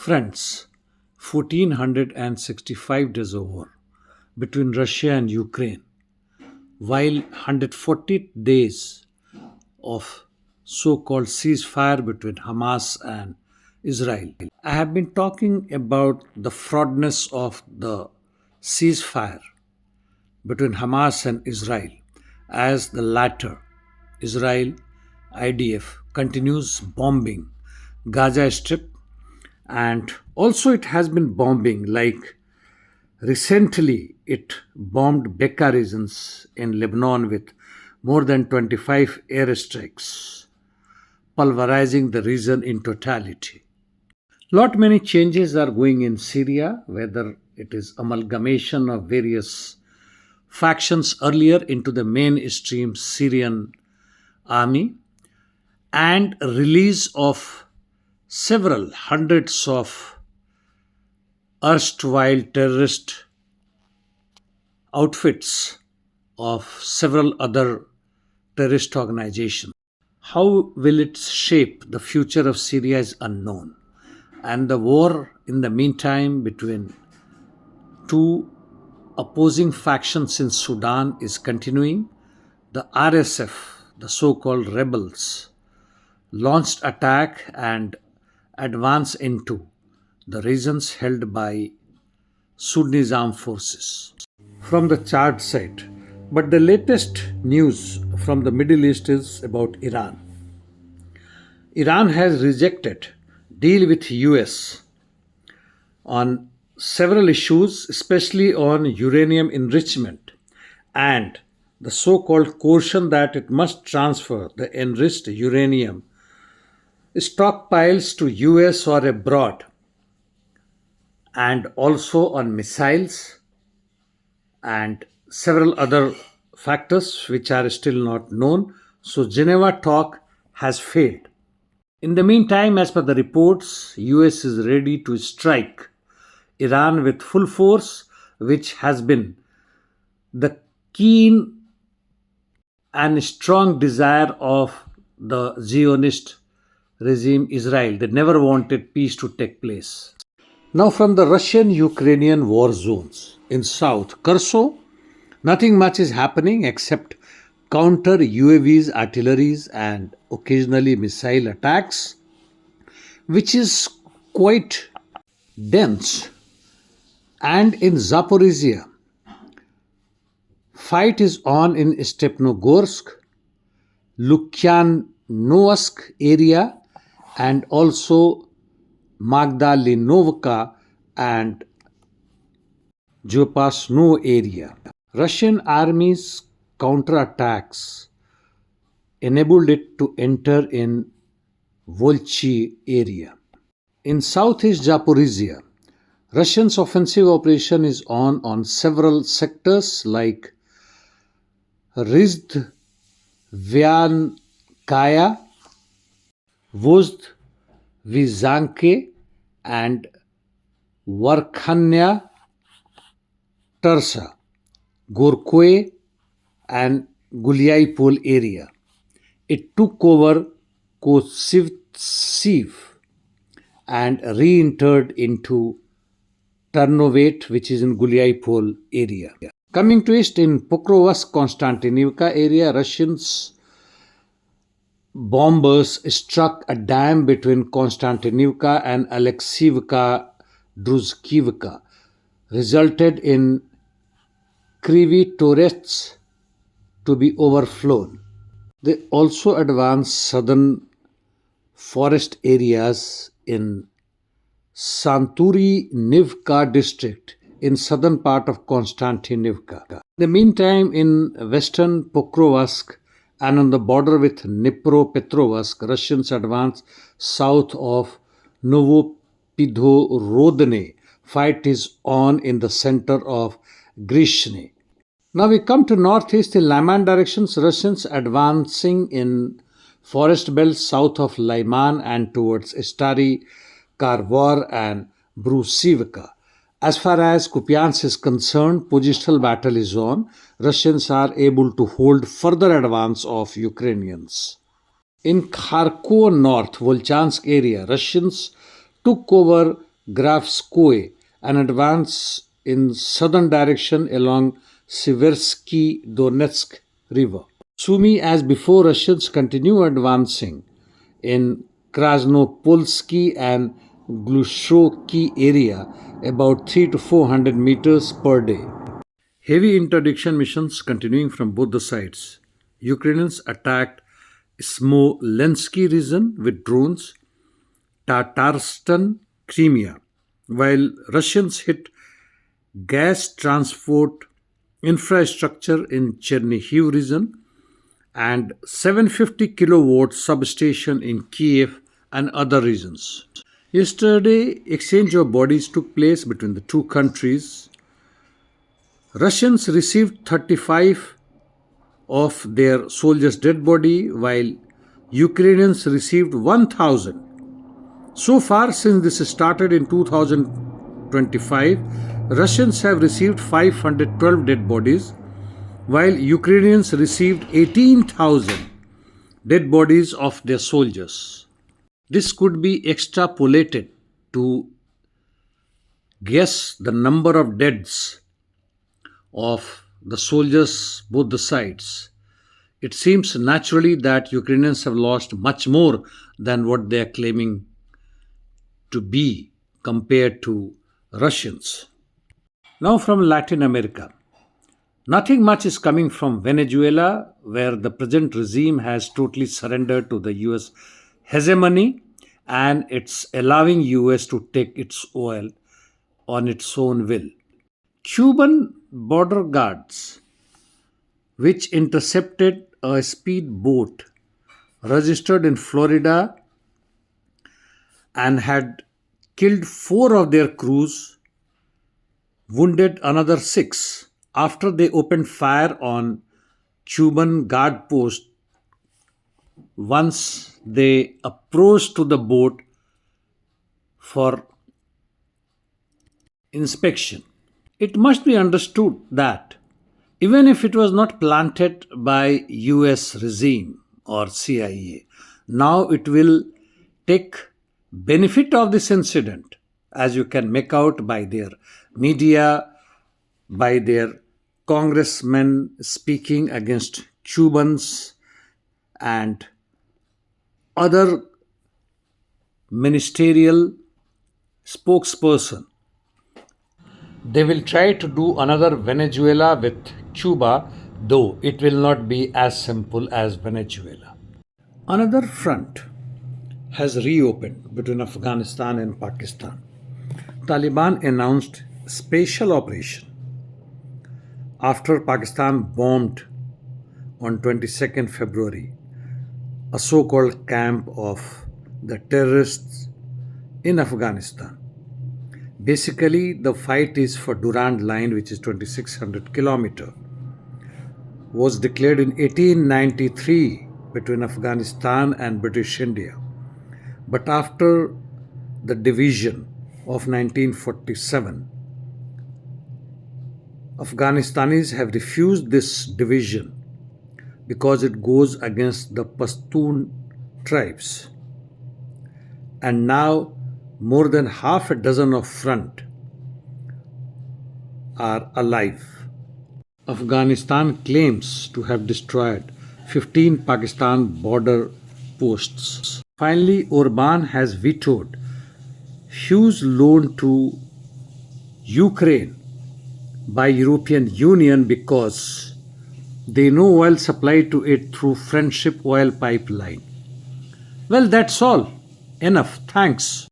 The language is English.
Friends, 1465 days over between Russia and Ukraine, while 140 days of so called ceasefire between Hamas and Israel. I have been talking about the fraudness of the ceasefire between Hamas and Israel, as the latter, Israel IDF, continues bombing Gaza Strip, and also it has been bombing, like recently it bombed Bekka regions in Lebanon with more than 25 airstrikes, pulverizing the region in totality. Lot many changes are going in Syria, whether it is amalgamation of various factions earlier into the mainstream Syrian army, and release of several hundreds of erstwhile terrorist outfits of several other terrorist organizations. How will it shape the future of Syria is unknown. And the war in the meantime between two opposing factions in Sudan is continuing. The RSF, the so-called rebels, launched attack and advance into the regions held by Sudanese armed forces from the Chad side. But the latest news from the Middle East is about Iran. Iran has rejected deal with US on several issues, especially on uranium enrichment and the so-called caution that it must transfer the enriched uranium stockpiles to US or abroad, and also on missiles and several other factors which are still not known. So Geneva talk has failed. In the meantime, as per the reports, US is ready to strike Iran with full force, which has been the keen and strong desire of the Zionist regime Israel. They never wanted peace to take place. Now from the Russian-Ukrainian war zones in south, Kherson, nothing much is happening except counter UAVs, artilleries and occasionally missile attacks, which is quite dense. And in Zaporizhia, fight is on in Stepnogorsk, Lukyanovsk area, and also Magdalenovka and Jopasno area. Russian army's counterattacks enabled it to enter in Volchi area. In southeast Zaporizhia, Russia's offensive operation is on several sectors like Rizd, Vyankaya, Vozd, Vizanke and Varkhanya Tersa, Gorkoi and Guliaipol area. It took over Kosivtsiv and re-entered into Turnovet, which is in Guliaipol area. Coming to east, in Pokrovsk, Konstantinivka area, Russians bombers struck a dam between Konstantinivka and Alexievka Druzhkivka, resulted in Kryvyi Torets to be overflown. They also advanced southern forest areas in Santurynivka district in southern part of Konstantinivka. In the meantime, in western Pokrovsk and on the border with Dnipropetrovsk, Russians advance south of Novopidorodne. Fight is on in the center of Grishny. Now we come to northeast in Lyman directions. Russians advancing in forest belt south of Lyman and towards Stary Karvar and Brusivka. As far as Kupiansk is concerned, positional battle is on. Russians are able to hold further advance of Ukrainians. In Kharkov North, Volchansk area, Russians took over Grafskoye and advance in southern direction along Siversky Donetsk River. Sumy, as before, Russians continue advancing in Krasnopolsky and Glushovki area about 3 to 400 meters per day. Heavy interdiction missions continuing from both the sides. Ukrainians attacked Smolensky region with drones, Tatarstan, Crimea, while Russians hit gas transport infrastructure in Chernihiv region and 750 kilowatt substation in Kiev and other regions. Yesterday, exchange of bodies took place between the two countries. Russians received 35 of their soldiers' dead body, while Ukrainians received 1,000. So far, since this started in 2025, Russians have received 512 dead bodies, while Ukrainians received 18,000 dead bodies of their soldiers. This could be extrapolated to guess the number of deaths of the soldiers both the sides. It seems naturally that Ukrainians have lost much more than what they are claiming to be compared to Russians. Now from Latin America. Nothing much is coming from Venezuela, where the present regime has totally surrendered to the US hegemony and it's allowing US to take its oil on its own will. Cuban border guards, which intercepted a speedboat registered in Florida and had killed 4 of their crews, wounded another 6 after they opened fire on Cuban guard post once they approached to the boat for inspection. It must be understood that even if it was not planted by US regime or CIA, now it will take benefit of this incident, as you can make out by their media, by their congressmen speaking against Cubans and other ministerial spokesperson. They will try to do another Venezuela with Cuba, though it will not be as simple as Venezuela. Another front has reopened between Afghanistan and Pakistan. Taliban announced special operation after Pakistan bombed on 22nd February a so-called camp of the terrorists in Afghanistan. Basically, the fight is for Durand Line, which is 2600 kilometer, was declared in 1893 between Afghanistan and British India. But after the division of 1947, Afghanistanis have refused this division because it goes against the Pashtun tribes. And now more than half a dozen of front are alive. Afghanistan claims to have destroyed 15 Pakistan border posts. Finally, Orban has vetoed huge loan to Ukraine by European Union because they know oil supply to it through Friendship oil pipeline. Well, that's all. Enough. Thanks.